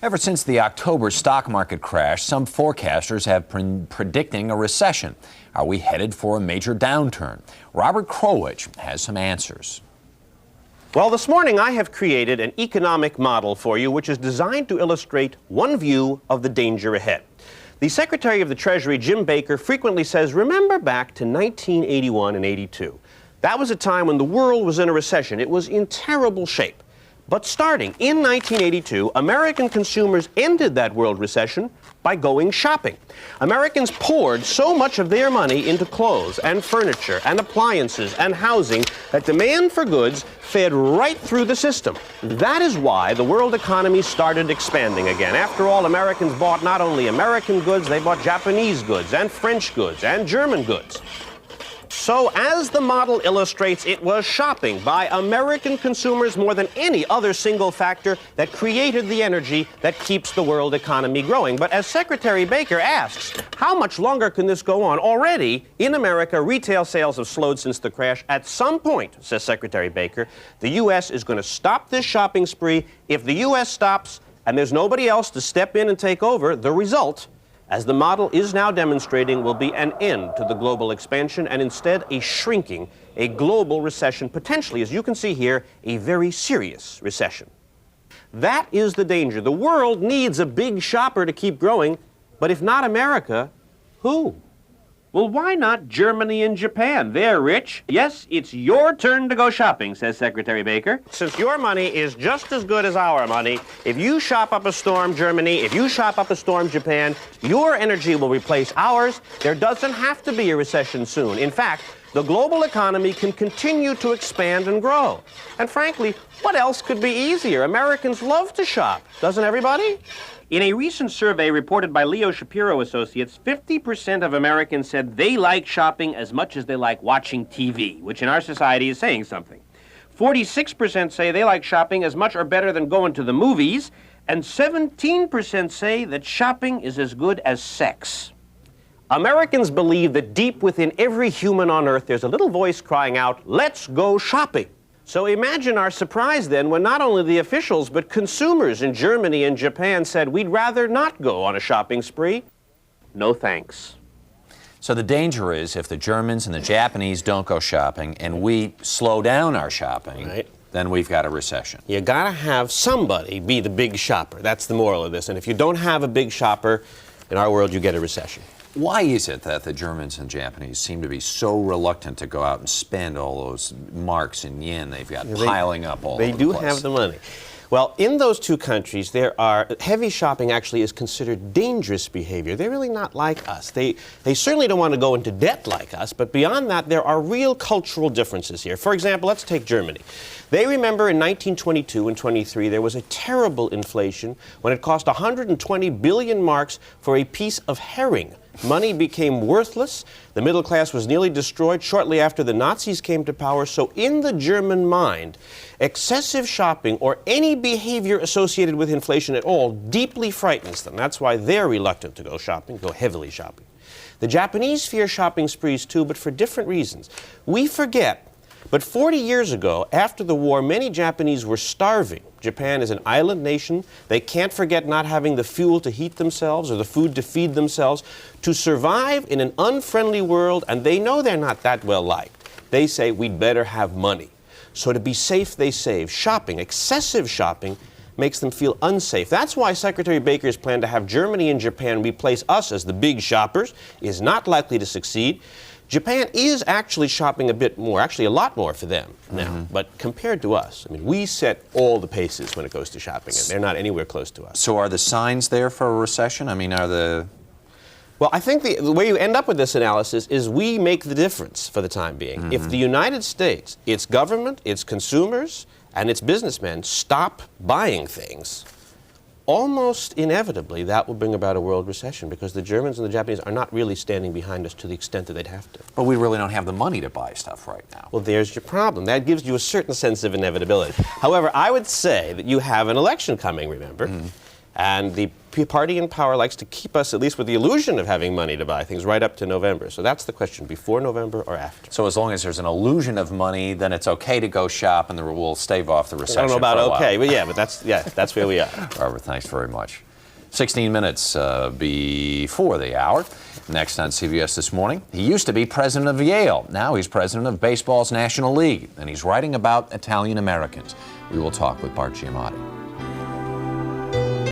Ever since the October stock market crash, some forecasters have been predicting a recession. Are we headed for a major downturn? Robert Krulwich has some answers. Well, this morning I have created an economic model for you which is designed to illustrate one view of the danger ahead. The Secretary of the Treasury, Jim Baker, frequently says, remember back to 1981 and 82. That was a time when the world was in a recession. It was in terrible shape. But starting in 1982, American consumers ended that world recession by going shopping. Americans poured so much of their money into clothes and furniture and appliances and housing that demand for goods fed right through the system. That is why the world economy started expanding again. After all, Americans bought not only American goods, they bought Japanese goods and French goods and German goods. So, as the model illustrates, it was shopping by American consumers more than any other single factor that created the energy that keeps the world economy growing. But as Secretary Baker asks, how much longer can this go on? Already, in America, retail sales have slowed since the crash. At some point, says Secretary Baker, the U.S. is going to stop this shopping spree. If the U.S. stops and there's nobody else to step in and take over, the result, as the model is now demonstrating, will be an end to the global expansion and instead a shrinking, a global recession, potentially, as you can see here, a very serious recession. That is the danger. The world needs a big shopper to keep growing, but if not America, who? Well, why not Germany and Japan? They're rich. Yes, it's your turn to go shopping, says Secretary Baker. Since your money is just as good as our money, if you shop up a storm, Germany, if you shop up a storm, Japan, your energy will replace ours. There doesn't have to be a recession soon. In fact, the global economy can continue to expand and grow. And frankly, what else could be easier? Americans love to shop, doesn't everybody? In a recent survey reported by Leo Shapiro Associates, 50% of Americans said they like shopping as much as they like watching TV, which in our society is saying something. 46% say they like shopping as much or better than going to the movies, and 17% say that shopping is as good as sex. Americans believe that deep within every human on earth there's a little voice crying out, "Let's go shopping." So imagine our surprise then when not only the officials but consumers in Germany and Japan said we'd rather not go on a shopping spree. No thanks. So the danger is if the Germans and the Japanese don't go shopping and we slow down our shopping, right, then we've got a recession. You gotta have somebody be the big shopper. That's the moral of this. And if you don't have a big shopper, in our world you get a recession. Why is it that the Germans and Japanese seem to be so reluctant to go out and spend all those marks and yen they've got piling up all over the place? They do have the money. Well, in those two countries, heavy shopping actually is considered dangerous behavior. They're really not like us. They certainly don't want to go into debt like us, but beyond that, there are real cultural differences here. For example, let's take Germany. They remember in 1922 and 23, there was a terrible inflation when it cost 120 billion marks for a piece of herring. Money became worthless. The middle class was nearly destroyed shortly after the Nazis came to power. So in the German mind, excessive shopping or any behavior associated with inflation at all deeply frightens them. That's why they're reluctant to go shopping, go heavily shopping. The Japanese fear shopping sprees too, but for different reasons. We forget, but 40 years ago, after the war, many Japanese were starving. Japan is an island nation. They can't forget not having the fuel to heat themselves or the food to feed themselves. To survive in an unfriendly world, and they know they're not that well liked, they say we'd better have money. So to be safe, they save. Shopping, excessive shopping, makes them feel unsafe. That's why Secretary Baker's plan to have Germany and Japan replace us as the big shoppers is not likely to succeed. Japan is actually shopping a bit more, actually a lot more for them now. But compared to us, I mean, we set all the paces when it goes to shopping, and they're not anywhere close to us. So are the signs there for a recession? I mean, are the... Well, I think the way you end up with this analysis is we make the difference for the time being. If the United States, its government, its consumers, and its businessmen stop buying things, almost inevitably that will bring about a world recession because the Germans and the Japanese are not really standing behind us to the extent that they'd have to. But we really don't have the money to buy stuff right now. Well, there's your problem. That gives you a certain sense of inevitability. However, I would say that you have an election coming, remember? And the party in power likes to keep us, at least with the illusion of having money to buy things, right up to November. So that's the question, before November or after? So as long as there's an illusion of money, then it's okay to go shop and we'll stave off the recession. I don't know about for a while. okay, but that's where we are. Robert, thanks very much. 16 minutes before the hour. Next on CBS This Morning, he used to be president of Yale. Now he's president of baseball's National League, and he's writing about Italian Americans. We will talk with Bart Giamatti.